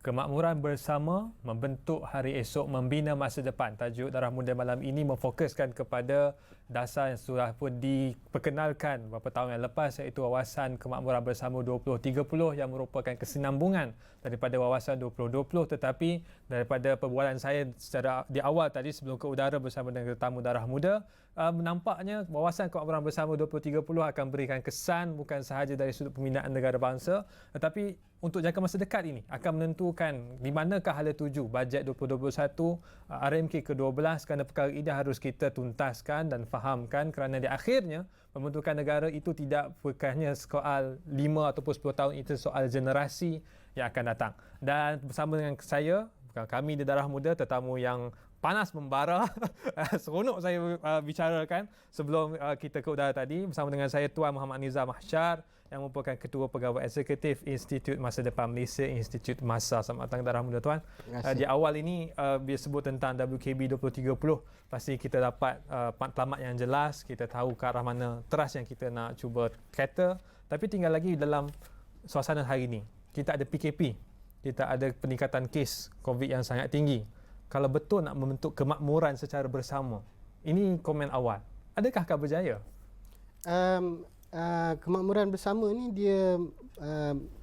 Kemakmuran bersama membentuk hari esok membina masa depan. Tajuk Darah Muda malam ini memfokuskan kepada dasar yang sudah pun diperkenalkan beberapa tahun yang lepas, iaitu Wawasan Kemakmuran Bersama 2030 yang merupakan kesinambungan daripada Wawasan 2020. Tetapi daripada perbualan saya secara di awal tadi sebelum ke udara bersama dengan tetamu Darah Muda, nampaknya Wawasan Kemakmuran Bersama 2030 akan berikan kesan bukan sahaja dari sudut pembinaan negara bangsa, tetapi untuk jangka masa dekat ini akan menentukan di manakah hala tuju bajet 2021 RMK ke-12, kerana perkara ini harus kita tuntaskan dan fahamkan, kerana di akhirnya pembentukan negara itu tidak bukannya soal 5 ataupun 10 tahun, itu soal generasi yang akan datang. Dan bersama dengan saya, kami di Darah Muda, tetamu yang panas membara, seronok saya bicarakan sebelum kita ke udara tadi, bersama dengan saya Tuan Muhammad Nizam Mahsyar yang merupakan Ketua Pegawai Eksekutif Institut Masa Depan Malaysia, Institut Masa. Selamat datang Darah Muda Tuan. Di awal ini bila sebut tentang WKB 2030, pasti kita dapat matlamat yang jelas, kita tahu ke arah mana teras yang kita nak cuba kata, tapi tinggal lagi dalam suasana hari ini. Kita ada PKP, kita ada peningkatan kes COVID yang sangat tinggi. Kalau betul nak membentuk kemakmuran secara bersama, ini komen awal, adakah akan berjaya? Kemakmuran bersama ni dia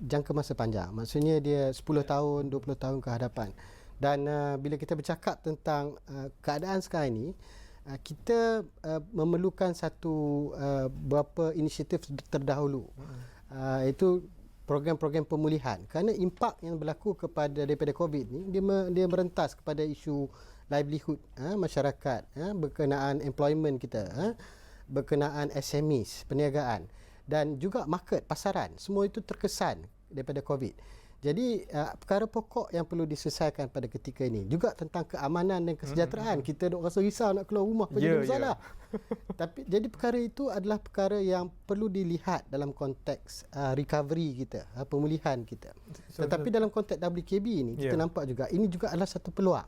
jangka masa panjang. Maksudnya dia 10 tahun, 20 tahun ke hadapan. Dan bila kita bercakap tentang keadaan sekarang ini, kita memerlukan beberapa inisiatif terdahulu. Itu program-program pemulihan, kerana impak yang berlaku daripada COVID ni dia merentas kepada isu livelihood masyarakat, berkenaan employment kita, berkenaan SMEs, perniagaan, dan juga market, pasaran. Semua itu terkesan daripada COVID. Jadi perkara pokok yang perlu diselesaikan pada ketika ini juga tentang keamanan dan kesejahteraan. Kita duk rasa risau nak keluar rumah pun jadi masalah. Tapi jadi perkara itu adalah perkara yang perlu dilihat dalam konteks recovery kita, pemulihan kita. Tetapi dalam konteks WKB ini kita nampak juga ini juga adalah satu peluang.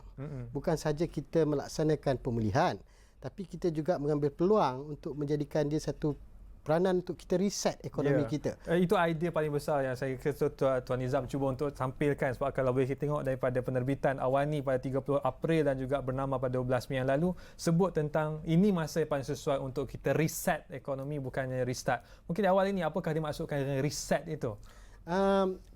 Bukan saja kita melaksanakan pemulihan, tapi kita juga mengambil peluang untuk menjadikan dia satu peranan untuk kita reset ekonomi kita. Itu idea paling besar yang saya kata Tuan Nizam cuba untuk tampilkan, sebab kalau boleh kita tengok daripada penerbitan awal ni pada 30 April dan juga bernama pada 12 Mei yang lalu, sebut tentang ini masa yang paling sesuai untuk kita reset ekonomi, bukannya restart. Mungkin awal ini apakah dimaksudkan dengan reset itu?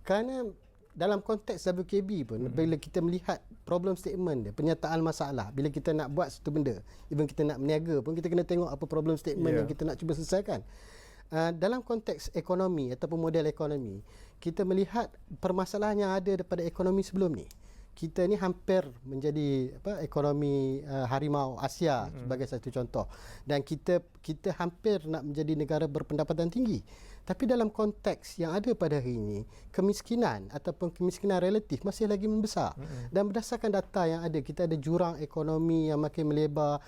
Kerana dalam konteks WKB pun, bila kita melihat problem statement dia, penyataan masalah, bila kita nak buat satu benda, even kita nak berniaga pun, kita kena tengok apa problem statement yang kita nak cuba selesaikan. Dalam konteks ekonomi ataupun model ekonomi, kita melihat permasalahan yang ada daripada ekonomi sebelum ni. Kita ni hampir menjadi ekonomi harimau Asia sebagai satu contoh, dan kita hampir nak menjadi negara berpendapatan tinggi. Tapi dalam konteks yang ada pada hari ini, kemiskinan ataupun kemiskinan relatif masih lagi membesar. Dan berdasarkan data yang ada, kita ada jurang ekonomi yang makin melebar,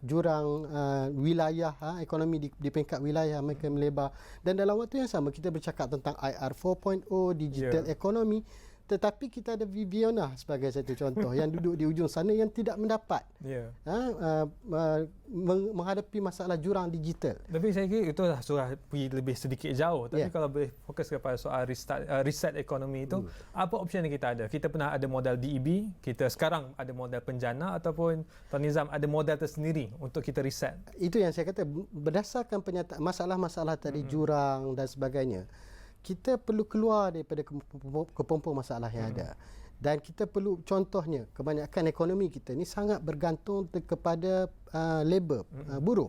jurang wilayah, ekonomi di peringkat wilayah makin melebar. Dan dalam waktu yang sama kita bercakap tentang IR 4.0, digital ekonomi. Tetapi kita ada Viviana sebagai satu contoh yang duduk di ujung sana yang tidak mendapat menghadapi masalah jurang digital. Tapi saya kira itu sudah pergi lebih sedikit jauh. Tapi kalau boleh fokus kepada soal reset ekonomi itu, apa opsi yang kita ada? Kita pernah ada modal DEB, kita sekarang ada modal penjana, ataupun Tuan Nizam ada modal tersendiri untuk kita reset? Itu yang saya kata, berdasarkan penyataan masalah-masalah tadi, jurang dan sebagainya, kita perlu keluar daripada kepompong masalah yang ada. Dan kita perlu, contohnya, kebanyakan ekonomi kita ni sangat bergantung kepada labor, buruh.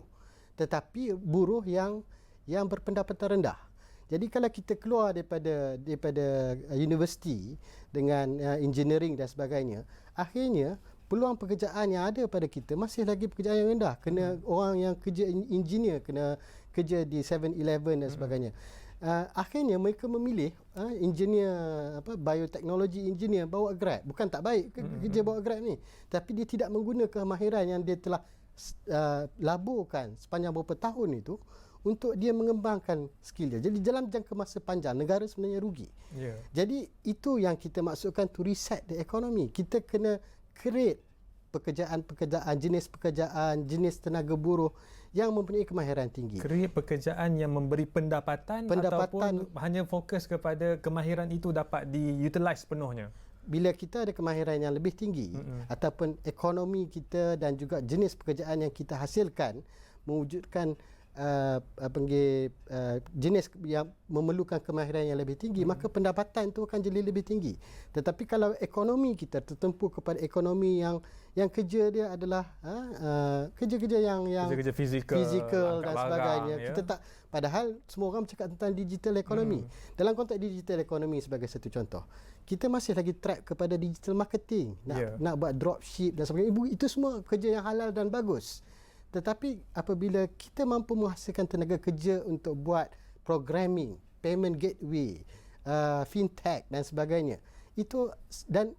Tetapi buruh yang berpendapatan rendah. Jadi kalau kita keluar daripada universiti dengan engineering dan sebagainya, akhirnya peluang pekerjaan yang ada pada kita masih lagi pekerjaan yang rendah. Kena orang yang kerja engineer, kena kerja di 7-Eleven dan sebagainya. Akhirnya mereka memilih engineer, bioteknologi engineer bawa Grab. Bukan tak baik kerja bawa Grab ni, tapi dia tidak menggunakan kemahiran yang dia telah laburkan sepanjang beberapa tahun itu untuk dia mengembangkan skill dia. Jadi dalam jangka masa panjang negara sebenarnya rugi. Jadi itu yang kita maksudkan to reset the economy. Kita kena create pekerjaan-pekerjaan, jenis tenaga buruh yang mempunyai kemahiran tinggi. Create pekerjaan yang memberi pendapatan ataupun hanya fokus kepada kemahiran itu dapat diutilize penuhnya? bila kita ada kemahiran yang lebih tinggi ataupun ekonomi kita dan juga jenis pekerjaan yang kita hasilkan mewujudkan jenis yang memerlukan kemahiran yang lebih tinggi, maka pendapatan itu akan jadi lebih tinggi. Tetapi kalau ekonomi kita tertumpu kepada ekonomi yang kerja dia adalah kerja-kerja yang kerja fizikal dan barang, sebagainya, ya. kita tak, padahal semua orang bercakap tentang digital ekonomi. Dalam konteks digital ekonomi sebagai satu contoh, kita masih lagi track kepada digital marketing, nak buat dropship dan sebagainya. Itu semua kerja yang halal dan bagus. Tetapi apabila kita mampu menghasilkan tenaga kerja untuk buat programming, payment gateway, fintech dan sebagainya, itu, dan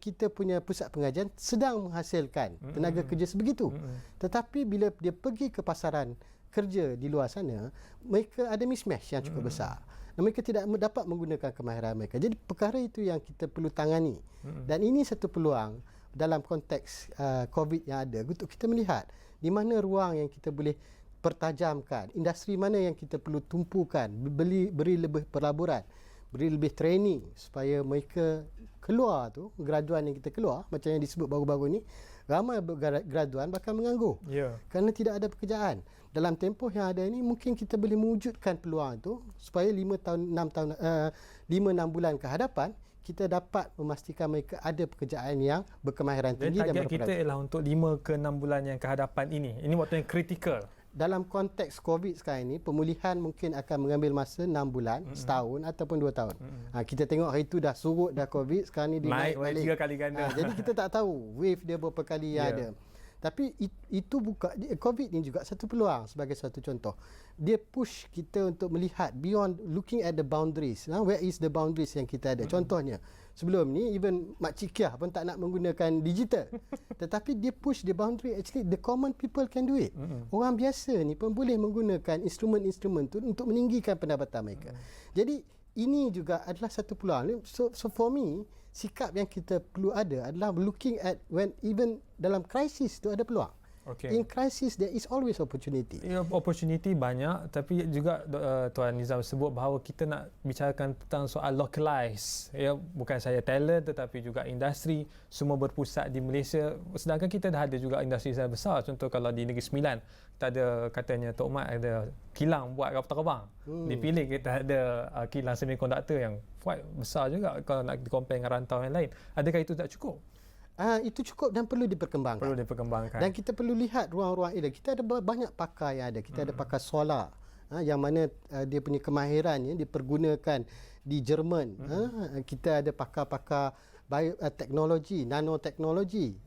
kita punya pusat pengajian sedang menghasilkan tenaga kerja sebegitu. Tetapi bila dia pergi ke pasaran kerja di luar sana, mereka ada mismatch yang cukup besar. Dan mereka tidak dapat menggunakan kemahiran mereka. Jadi perkara itu yang kita perlu tangani. Dan ini satu peluang dalam konteks COVID yang ada untuk kita melihat di mana ruang yang kita boleh pertajamkan, industri mana yang kita perlu tumpukan, beri lebih pelaburan, beri lebih training supaya mereka keluar tu, graduan yang kita keluar, macam yang disebut baru-baru ni, ramai graduan bakal menganggur. Kerana tidak ada pekerjaan. Dalam tempoh yang ada ini, mungkin kita boleh mewujudkan peluang itu supaya 5-6 bulan ke hadapan, kita dapat memastikan mereka ada pekerjaan yang berkemahiran tinggi dan target kita ialah untuk 5 ke 6 bulan yang kehadapan ini. Ini waktu yang kritikal. Dalam konteks COVID sekarang ini, pemulihan mungkin akan mengambil masa 6 bulan, setahun ataupun 2 tahun. Kita tengok hari itu dah surut dah COVID, sekarang ni dia naik balik. 3 kali ganda. Jadi kita tak tahu wave dia berapa kali yang ada. Tapi itu COVID ni juga satu peluang sebagai satu contoh. Dia push kita untuk melihat beyond, looking at the boundaries. Where is the boundaries yang kita ada? Contohnya, sebelum ni even Makcik Kiah pun tak nak menggunakan digital. Tetapi dia push the boundary, actually the common people can do it. Orang biasa ni pun boleh menggunakan instrumen-instrumen tu untuk meninggikan pendapatan mereka. Jadi ini juga adalah satu peluang. So for me, sikap yang kita perlu ada adalah looking at when even dalam krisis tu ada peluang. In crisis there is always opportunity. Opportunity banyak, tapi juga Tuan Nizam sebut bahawa kita nak bicarakan tentang soal localize. Bukan saya talent tetapi juga industri semua berpusat di Malaysia. Sedangkan kita dah ada juga industri yang besar. Contoh kalau di Negeri Sembilan, kita ada katanya Tok Mat ada kilang buat kapal terbang. Dipilih kita ada kilang semikonduktor yang quite besar juga kalau nak compare dengan rantau yang lain. Adakah itu tak cukup? Itu cukup dan perlu diperkembangkan. Dan kita perlu lihat ruang-ruang ini. Kita ada banyak pakar yang ada. Kita ada pakar solar yang mana dia punya kemahirannya dipergunakan di Jerman. Kita ada pakar-pakar teknologi, nanoteknologi,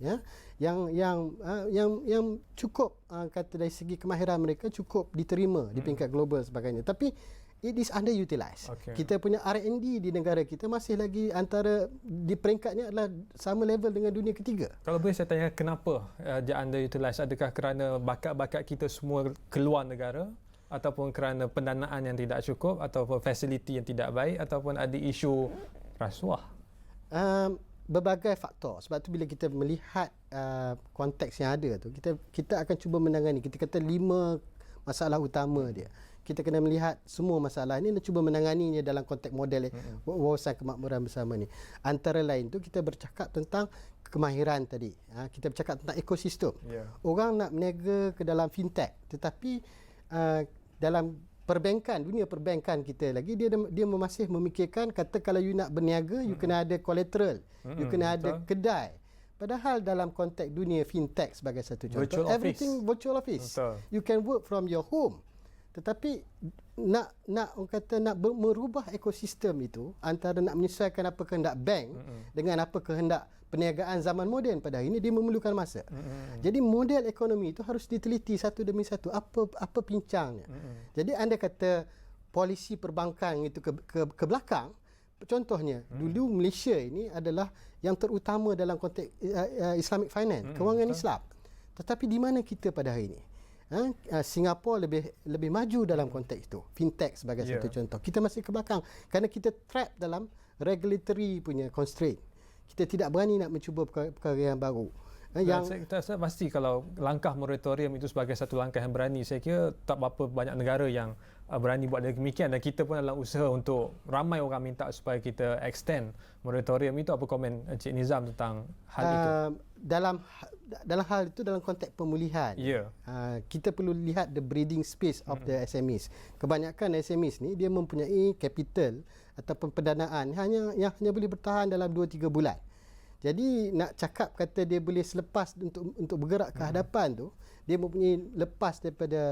yang cukup kata dari segi kemahiran mereka cukup diterima di peringkat global sebagainya. Tapi it is underutilized. Kita punya R&D di negara kita masih lagi antara di peringkatnya adalah sama level dengan dunia ketiga. Kalau boleh saya tanya kenapa dia underutilized? Adakah kerana bakat-bakat kita semua keluar negara, ataupun kerana pendanaan yang tidak cukup, ataupun fasiliti yang tidak baik, ataupun ada isu rasuah? Berbagai faktor. Sebab tu bila kita melihat konteks yang ada tu, kita akan cuba menangani. Kita kata 5 masalah utama dia. Kita kena melihat semua masalah ini dan cuba menanganinya dalam konteks model wawasan kemakmuran bersama ni. Antara lain tu kita bercakap tentang kemahiran tadi. Kita bercakap tentang ekosistem. Orang nak berniaga ke dalam fintech, tetapi dalam perbankan, dunia perbankan kita lagi dia masih memikirkan kata kalau you nak berniaga you kena ada collateral, you kena ada kedai. Padahal dalam konteks dunia fintech sebagai satu contoh, everything virtual office. You can work from your home. Tetapi nak orang kata nak merubah ekosistem itu antara nak menyesuaikan apa kehendak bank dengan apa kehendak perniagaan zaman moden pada hari ini, dia memerlukan masa. Jadi model ekonomi itu harus diteliti satu demi satu apa pincangnya. Jadi anda kata polisi perbankan itu ke belakang, contohnya dulu Malaysia ini adalah yang terutama dalam konteks Islamic finance, kewangan Islam. Tetapi di mana kita pada hari ini? Singapura lebih maju dalam konteks itu, fintech sebagai satu contoh. Kita masih ke belakang kerana kita trap dalam regulatory punya constraint. Kita tidak berani nak mencuba perkara yang baru. Saya rasa pasti kalau langkah moratorium itu sebagai satu langkah yang berani, saya kira tak berapa banyak negara yang berani buat demikian, dan kita pun dalam usaha untuk ramai orang minta supaya kita extend moratorium itu. Apa komen Encik Nizam tentang hal itu? Dalam hal itu, dalam konteks pemulihan, kita perlu lihat the breathing space of the SMEs. Kebanyakan SMEs ni dia mempunyai capital ataupun pendanaan yang hanya boleh bertahan dalam 2-3 bulan. Jadi nak cakap kata dia boleh selepas untuk bergerak ke hadapan tu, dia mempunyai lepas daripada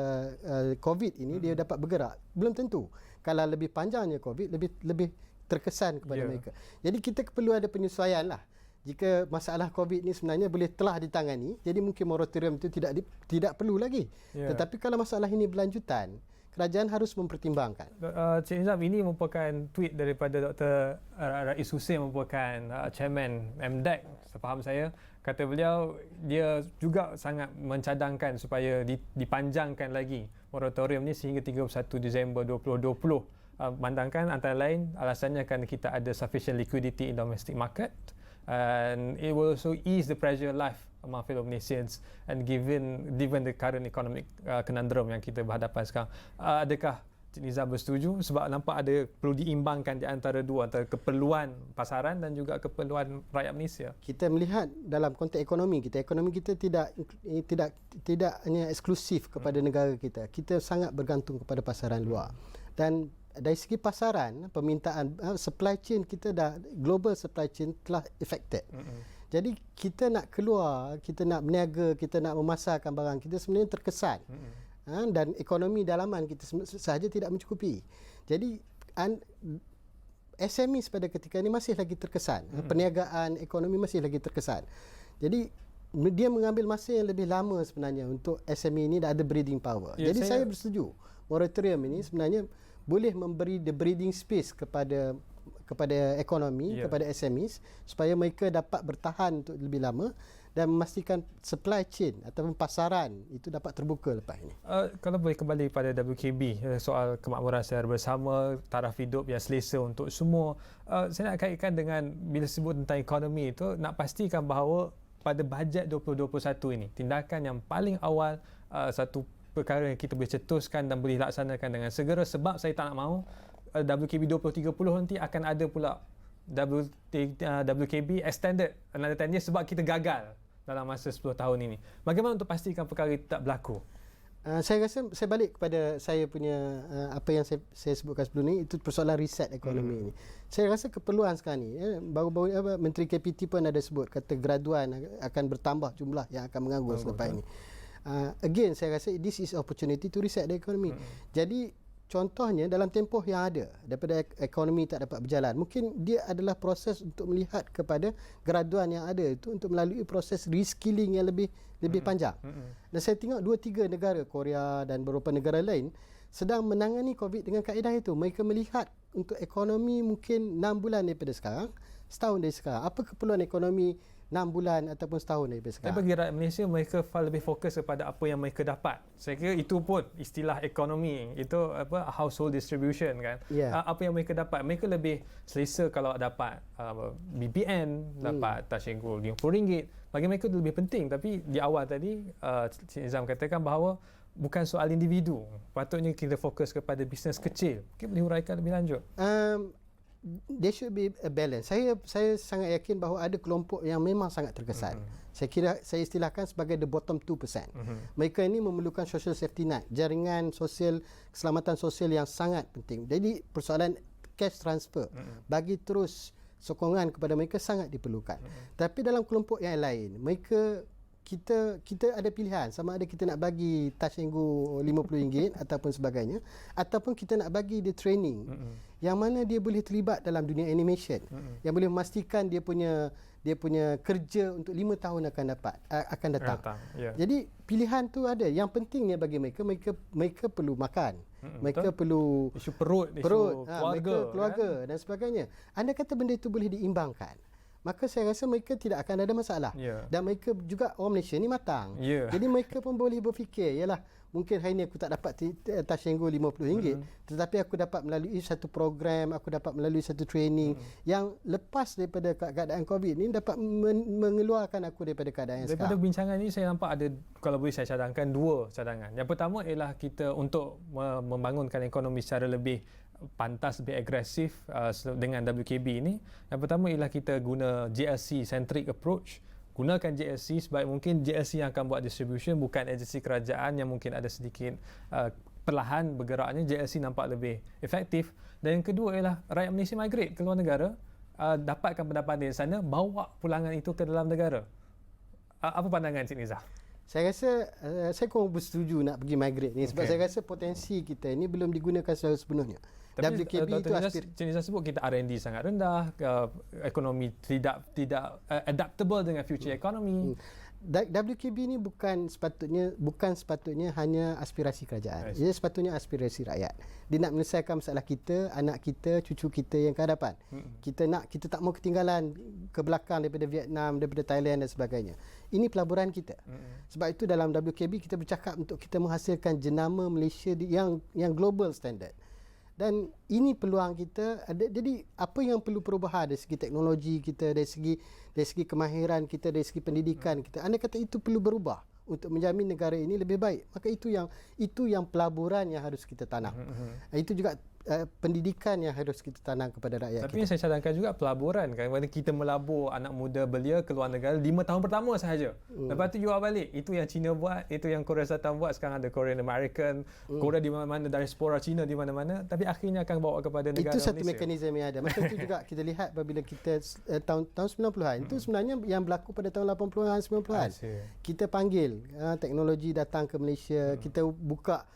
COVID ini dia dapat bergerak, belum tentu. Kalau lebih panjangnya COVID, lebih terkesan kepada mereka. Jadi kita perlu ada penyesuaian lah. Jika masalah COVID ni sebenarnya telah ditangani, jadi mungkin moratorium itu tidak perlu lagi. Tetapi kalau masalah ini berlanjutan, kerajaan harus mempertimbangkan. Cik Nizam, ini merupakan tweet daripada Dr. Rais Husin, merupakan chairman MDEC, sepaham saya. Kata beliau, dia juga sangat mencadangkan supaya dipanjangkan lagi moratorium ni sehingga 31 Disember 2020. Mandangkan antara lain alasannya kerana kita ada sufficient liquidity in domestic market, and it will also ease the pressure life among fellow Malaysians, and given the current economic conundrum yang kita berhadapan sekarang. Adakah Cik Nizam bersetuju? Sebab nampak ada perlu diimbangkan di antara dua, antara keperluan pasaran dan juga keperluan rakyat Malaysia. Kita melihat dalam konteks ekonomi kita tidak hanya eksklusif kepada negara kita. Kita sangat bergantung kepada pasaran luar. Dan dari segi pasaran, permintaan supply chain kita global supply chain telah affected. Jadi kita nak keluar, kita nak berniaga, kita nak memasarkan barang kita sebenarnya terkesan. Dan ekonomi dalaman kita sahaja tidak mencukupi. Jadi SMEs pada ketika ini masih lagi terkesan. Perniagaan, ekonomi masih lagi terkesan. Jadi dia mengambil masa yang lebih lama sebenarnya untuk SME ini dah ada breathing power. Jadi saya bersetuju. Moratorium ini sebenarnya boleh memberi the breathing space kepada ekonomi, kepada SMEs, supaya mereka dapat bertahan untuk lebih lama dan memastikan supply chain ataupun pasaran itu dapat terbuka lepas ini. Kalau boleh kembali pada WKB, soal kemakmuran secara bersama, taraf hidup yang selesa untuk semua, saya nak kaitkan dengan bila sebut tentang ekonomi itu, nak pastikan bahawa pada bajet 2021 ini, tindakan yang paling awal, satu perkara yang kita boleh cetuskan dan boleh laksanakan dengan segera, sebab saya tak nak mahu WKB 2030 nanti akan ada pula WKB extended another 10 years sebab kita gagal dalam masa 10 tahun ini. Bagaimana untuk pastikan perkara itu tak berlaku? Saya rasa saya balik kepada saya punya apa yang saya sebutkan sebelum ni, itu persoalan reset ekonomi ini. Saya rasa keperluan sekarang ni, baru-baru Menteri KPT pun ada sebut, kata graduan akan bertambah jumlah yang akan menganggur selepas ini. Again, saya rasa this is opportunity to reset the economy. Jadi contohnya dalam tempoh yang ada, daripada ekonomi tak dapat berjalan, mungkin dia adalah proses untuk melihat kepada graduan yang ada itu untuk melalui proses reskilling yang lebih panjang. Dan saya tengok 2-3 negara, Korea dan beberapa negara lain, sedang menangani COVID dengan kaedah itu. Mereka melihat untuk ekonomi mungkin 6 bulan daripada sekarang, setahun dari sekarang. Apa keperluan ekonomi 6 bulan ataupun setahun daripada sekarang. Bagi rakyat Malaysia, mereka lebih fokus kepada apa yang mereka dapat. Saya kira itu pun istilah ekonomi, itu household distribution kan. Apa yang mereka dapat, mereka lebih selesa kalau dapat BBN, dapat tashinggul RM50. Bagi mereka itu lebih penting. Tapi di awal tadi Cik Nizam katakan bahawa bukan soal individu. Patutnya kita fokus kepada bisnes kecil. Mungkin boleh huraikan lebih lanjut. There should be a balance. Saya sangat yakin bahawa ada kelompok yang memang sangat terkesan. Saya istilahkan sebagai the bottom 2%. Mereka ini memerlukan social safety net, jaringan sosial, keselamatan sosial yang sangat penting. Jadi persoalan cash transfer, bagi terus sokongan kepada mereka sangat diperlukan. Tapi dalam kelompok yang lain, kita ada pilihan, sama ada kita nak bagi tashinggul RM50 ataupun sebagainya, ataupun kita nak bagi dia training yang mana dia boleh terlibat dalam dunia animation, yang boleh memastikan dia punya kerja untuk 5 tahun akan datang. Jadi pilihan tu ada. Yang pentingnya bagi mereka perlu makan, mereka perlu isu perut, isu keluarga, keluarga dan sebagainya. Anda kata benda itu boleh diimbangkan, maka saya rasa mereka tidak akan ada masalah. Dan mereka juga orang Malaysia ni matang. Jadi mereka pun boleh berfikir, yalah, mungkin hari ni aku tak dapat Tashengo RM50, tetapi aku dapat melalui satu program, aku dapat melalui satu training yang lepas daripada keadaan COVID ni dapat mengeluarkan aku daripada keadaan yang daripada sekarang. Bincangan ni saya nampak ada, kalau boleh saya cadangkan, dua cadangan. Yang pertama ialah kita untuk membangunkan ekonomi secara lebih pantas, lebih agresif dengan WKB ini. Yang pertama ialah kita guna JLC centric approach. Gunakan JLC sebaik mungkin. JLC yang akan buat distribution, bukan agensi kerajaan yang mungkin ada sedikit perlahan bergeraknya. JLC nampak lebih efektif. Dan yang kedua ialah rakyat Malaysia migrate ke luar negara, dapatkan pendapatan di sana, bawa pulangan itu ke dalam negara. Apa pandangan Cik Nizam? Saya rasa saya kurang bersetuju nak pergi migrate ni, sebab saya rasa potensi kita ini belum digunakan secara sepenuhnya. Tapi WKB itu Cik Nizam sebut kita R&D sangat rendah, ekonomi tidak adaptable dengan future economy. WKB ni bukan sepatutnya hanya aspirasi kerajaan. Ia sepatutnya aspirasi rakyat. Dia nak menyelesaikan masalah kita, anak kita, cucu kita yang ke hadapan. Kita tak mau ketinggalan ke belakang daripada Vietnam, daripada Thailand dan sebagainya. Ini pelaburan kita. Sebab itu dalam WKB kita bercakap untuk kita menghasilkan jenama Malaysia yang global standard. Dan ini peluang kita. Jadi apa yang perlu perubahan dari segi teknologi kita, dari segi kemahiran kita, dari segi pendidikan kita, anda kata itu perlu berubah untuk menjamin negara ini lebih baik. Maka itu yang pelaburan yang harus kita tanam. Itu juga pendidikan yang harus kita tanam kepada rakyat. Tapi yang saya cadangkan juga pelaburan kan, mana kita melabur anak muda belia ke luar negara 5 tahun pertama sahaja. Lepas tu jual balik. Itu yang China buat, itu yang Korea Selatan buat. Sekarang ada Korean American, Korea di mana-mana, diaspora China di mana-mana, tapi akhirnya akan bawa kepada negara Malaysia. Itu satu Malaysia. mekanisme yang ada. Maka itu juga kita lihat apabila kita tahun 90-an. Itu sebenarnya yang berlaku pada tahun 80-an, 90-an. Kita panggil teknologi datang ke Malaysia, kita buka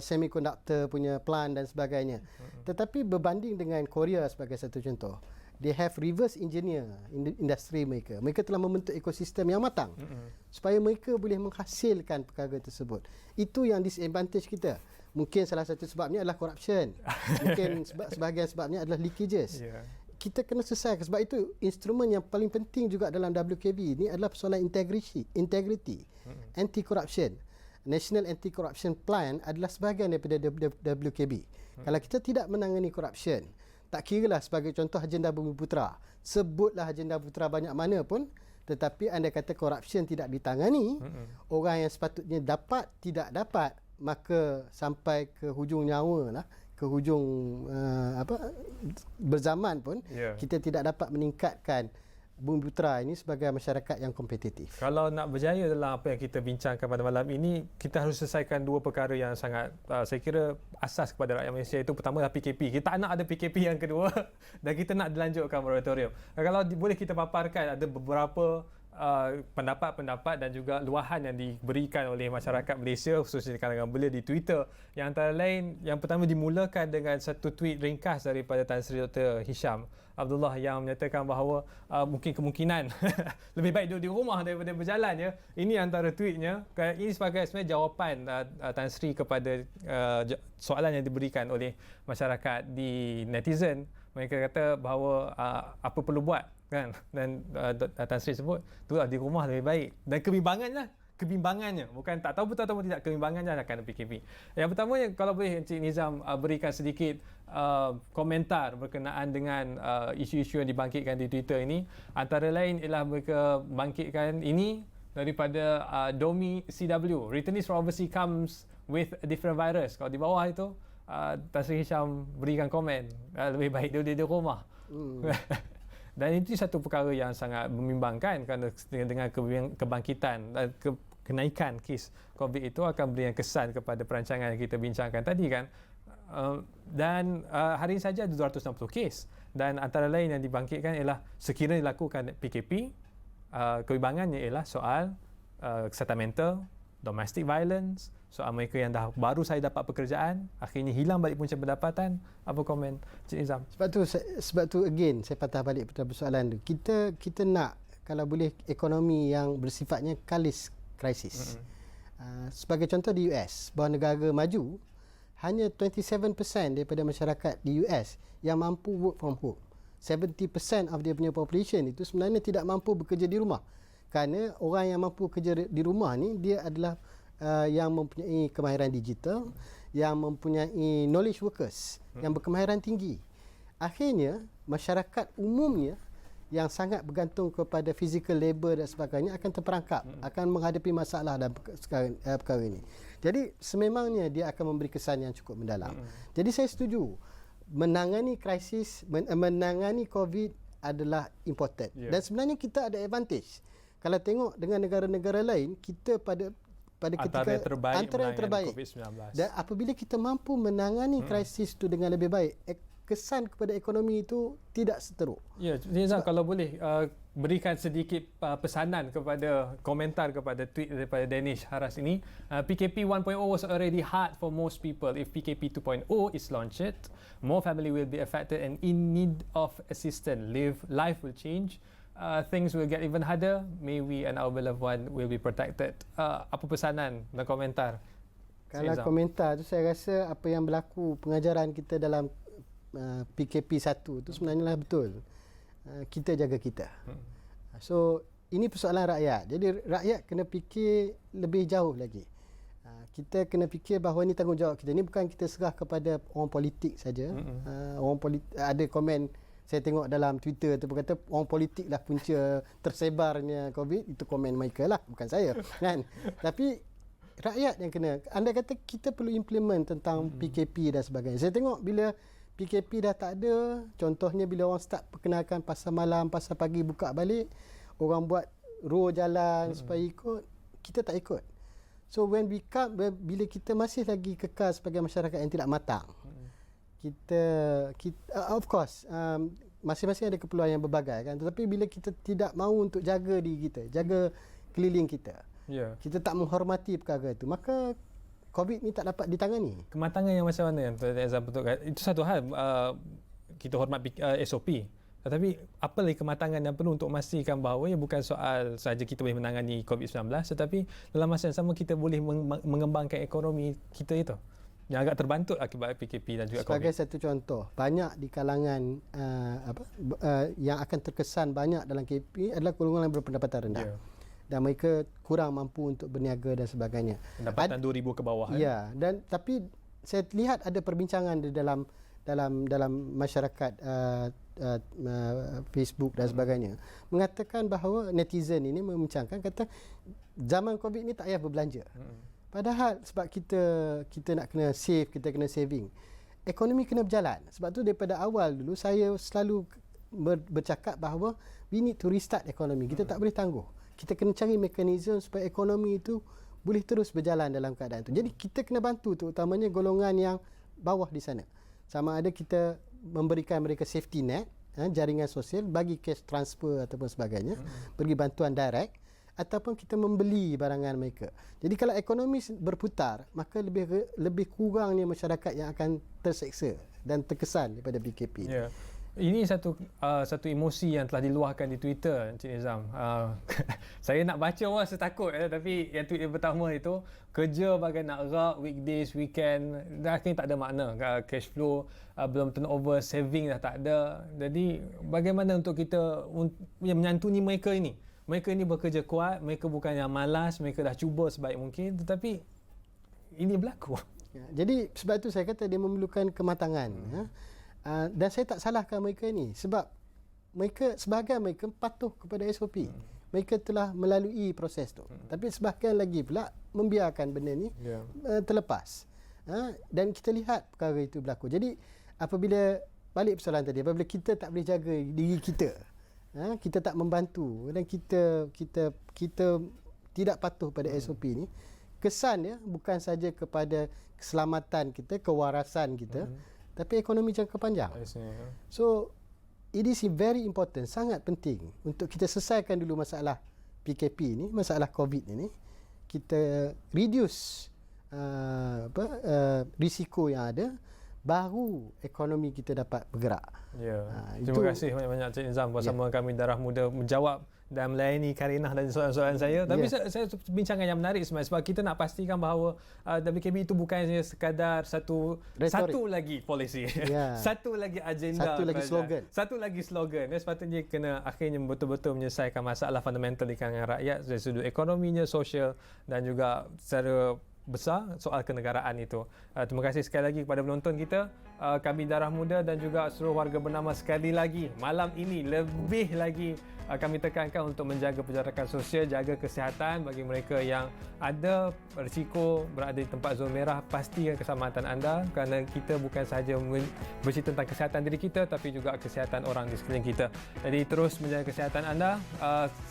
semiconductor punya plant dan sebagainya. Tetapi berbanding dengan Korea sebagai satu contoh, they have reverse engineer industri mereka. Mereka telah membentuk ekosistem yang matang supaya mereka boleh menghasilkan perkara tersebut. Itu yang disadvantage kita. Mungkin salah satu sebabnya adalah corruption. Mungkin sebahagian sebabnya adalah leakages. Kita kena selesaikan. Sebab itu instrumen yang paling penting juga dalam WKB ini adalah persoalan integrity, anti-corruption. National Anti-Corruption Plan adalah sebahagian daripada WKB. Kalau kita tidak menangani corruption, tak kiralah sebagai contoh agenda Bumiputera, sebutlah agenda Bumiputera banyak mana pun, tetapi anda kata corruption tidak ditangani, orang yang sepatutnya dapat tidak dapat, maka sampai ke hujung nyawa lah, ke hujung berzaman pun, kita tidak dapat meningkatkan Bumiputera ini sebagai masyarakat yang kompetitif. Kalau nak berjaya dalam apa yang kita bincangkan pada malam ini, kita harus selesaikan dua perkara yang sangat saya kira asas kepada rakyat Malaysia. Itu pertama adalah PKP. Kita tak nak ada PKP yang kedua dan kita nak dilanjutkan moratorium. Kalau boleh kita paparkan, ada beberapa pendapat-pendapat dan juga luahan yang diberikan oleh masyarakat Malaysia, khususnya di kalangan belia di Twitter, yang antara lain, yang pertama dimulakan dengan satu tweet ringkas daripada Tan Sri Dr. Hisham Abdullah yang menyatakan bahawa mungkin kemungkinan lebih baik duduk di rumah daripada berjalan ya. Ini antara tweetnya. Ini sebagai sebenarnya jawapan Tan Sri kepada soalan yang diberikan oleh masyarakat di netizen. Mereka kata bahawa apa perlu buat kan, dan Tan Sri sebut itulah di rumah lebih baik, dan kebimbangannya bukan tak tahu betul atau tidak, kebimbangannya akan PKP. Yang pertama, kalau boleh Encik Nizam berikan sedikit komentar berkenaan dengan isu-isu yang dibangkitkan di Twitter ini. Antara lain ialah mereka bangkitkan ini daripada Domi CW, returnees from overseas comes with a different virus. Kalau di bawah itu Tan Sri Hisham berikan komen lebih baik dia di rumah. Dan itu satu perkara yang sangat membimbangkan, kerana dengan kebangkitan kenaikan kes COVID itu akan beri kesan kepada perancangan yang kita bincangkan tadi kan. Dan hari ini saja ada 260 kes, dan antara lain yang dibangkitkan ialah sekiranya dilakukan PKP, kebimbangannya ialah soal kesihatan mental, domestic violence, soal mereka yang baru saya dapat pekerjaan, akhirnya hilang balik punca pendapatan. Apa komen Cik Nizam? Sebab tu again saya patah balik pada persoalan tu. Kita nak, kalau boleh, ekonomi yang bersifatnya kalis krisis. Sebagai contoh di US, bahawa negara maju, hanya 27% daripada masyarakat di US yang mampu work from home. 70% of dia punya population itu sebenarnya tidak mampu bekerja di rumah. Kerana orang yang mampu bekerja di rumah ni dia adalah yang mempunyai kemahiran digital, yang mempunyai knowledge workers yang berkemahiran tinggi. Akhirnya masyarakat umumnya yang sangat bergantung kepada physical labor dan sebagainya akan terperangkap, akan menghadapi masalah dalam perkara ini. Jadi sememangnya dia akan memberi kesan yang cukup mendalam. Jadi saya setuju menangani krisis, menangani COVID adalah important. Dan sebenarnya kita ada advantage. Kalau tengok dengan negara-negara lain, kita pada ketika antara yang terbaik COVID-19. Dan apabila kita mampu menangani krisis itu dengan lebih baik, kesan kepada ekonomi itu tidak seteruk. Ya, Nizam, kalau boleh berikan sedikit pesanan kepada komentar kepada tweet daripada Danish Haras ini. PKP 1.0 was already hard for most people. If PKP 2.0 is launched, more family will be affected and in need of assistance. Life will change. Things will get even harder. May we and our beloved one will be protected. Apa pesanan dan komentar? Kalau komentar tu saya rasa apa yang berlaku pengajaran kita dalam PKP 1 tu sebenarnya lah betul. Kita jaga kita. So ini persoalan rakyat. Jadi rakyat kena fikir lebih jauh lagi. Kita kena fikir bahawa ini tanggungjawab kita. Ini bukan kita serah kepada orang politik saja. Orang politik ada komen saya tengok dalam Twitter tu berkata orang politik lah punca tersebarnya COVID. Itu komen mereka lah, bukan saya kan. Tapi rakyat yang kena. Anda kata kita perlu implement tentang PKP dan sebagainya. Saya tengok bila PKP dah tak ada, contohnya bila orang start perkenalkan pasar malam, pasar pagi buka balik, orang buat row jalan supaya ikut, kita tak ikut. So when bila kita masih lagi kekal sebagai masyarakat yang tidak matang, kita of course masing-masing ada keperluan yang berbagai kan, tetapi bila kita tidak mahu untuk jaga diri kita, jaga keliling kita, kita tak menghormati perkara itu, maka COVID ni tak dapat ditangani. Kematangan yang macam mana yang Tuan betul kan? Itu satu hal, kita hormat SOP. Tetapi apa lagi kematangan yang perlu untuk memastikan bahawa ia bukan soal sahaja kita boleh menangani COVID-19, tetapi dalam masa yang sama kita boleh mengembangkan ekonomi kita itu yang agak terbantut akibat PKP dan juga COVID. Sebagai satu contoh, banyak di kalangan yang akan terkesan banyak dalam KP adalah golongan yang berpendapatan rendah. Dan mereka kurang mampu untuk berniaga dan sebagainya. Pendapatan 2,000 ke bawah. Ya, dan tapi saya lihat ada perbincangan di dalam masyarakat Facebook dan sebagainya mengatakan bahawa netizen ini membincangkan kata zaman COVID ni tak payah berbelanja. Padahal sebab kita nak kena save, kita kena saving. Ekonomi kena berjalan. Sebab tu daripada awal dulu saya selalu bercakap bahawa we need to restart ekonomi. Kita tak boleh tangguh. Kita kena cari mekanisme supaya ekonomi itu boleh terus berjalan dalam keadaan itu. Jadi kita kena bantu terutamanya golongan yang bawah di sana. Sama ada kita memberikan mereka safety net, jaringan sosial, bagi cash transfer ataupun sebagainya, bagi bantuan direct, ataupun kita membeli barangan mereka. Jadi kalau ekonomi berputar, maka lebih kurangnya masyarakat yang akan terseksa dan terkesan daripada PKP. Yeah. Ini satu emosi yang telah diluahkan di Twitter, Encik Nizam. Saya nak baca orang saya takut, tapi yang tweet yang pertama itu, kerja bagai nak rak, weekdays, weekend, dah akhirnya tak ada makna. Cash flow belum turnover, saving dah tak ada. Jadi bagaimana untuk kita menyantuni mereka ini? Mereka ini bekerja kuat, mereka bukan yang malas, mereka dah cuba sebaik mungkin, tetapi ini berlaku. Ya, jadi sebab itu saya kata dia memerlukan kematangan. Dan saya tak salahkan mereka ni sebab sebahagian mereka patuh kepada SOP. Mereka telah melalui proses tu. Tapi sebahagian lagi pula membiarkan benda ni terlepas. Dan kita lihat perkara itu berlaku. Jadi apabila balik persoalan tadi, apabila kita tak boleh jaga diri kita, kita tak membantu dan kita tidak patuh pada SOP ni, kesannya bukan saja kepada keselamatan kita, kewarasan kita, tapi ekonomi jangka panjang. So it is very important, sangat penting untuk kita selesaikan dulu masalah PKP ni, masalah COVID ini. Kita reduce risiko yang ada, baru ekonomi kita dapat bergerak. Terima kasih banyak-banyak Cik Nizam bersama kami Darah Muda menjawab dan melayani Karinah dan soalan-soalan saya. Tapi saya bincangan yang menarik sebenarnya sebab kita nak pastikan bahawa WKB itu bukan saja sekadar satu lagi polisi. Satu lagi agenda. Satu lagi slogan. Dan sepatutnya kena akhirnya betul-betul menyelesaikan masalah fundamental di kalangan rakyat dari sudut ekonominya, sosial dan juga secara besar soal kenegaraan itu. Terima kasih sekali lagi kepada penonton kita. Kami Darah Muda dan juga seluruh warga bernama sekali lagi malam ini lebih lagi kami tekankan untuk menjaga penjarakan sosial, jaga kesihatan bagi mereka yang ada risiko berada di tempat zon merah. Pastikan keselamatan anda kerana kita bukan sahaja bercerita tentang kesihatan diri kita tapi juga kesihatan orang di sekeliling kita. Jadi terus menjaga kesihatan anda.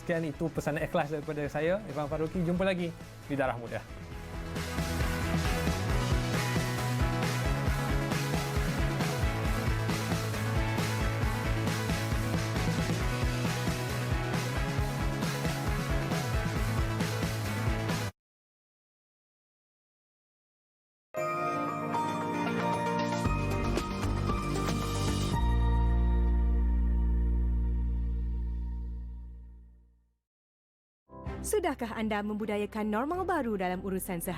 Sekian itu pesanan ikhlas daripada saya, Irfan Faruqi. Jumpa lagi di Darah Muda. Sudahkah anda membudayakan normal baru dalam urusan sehari?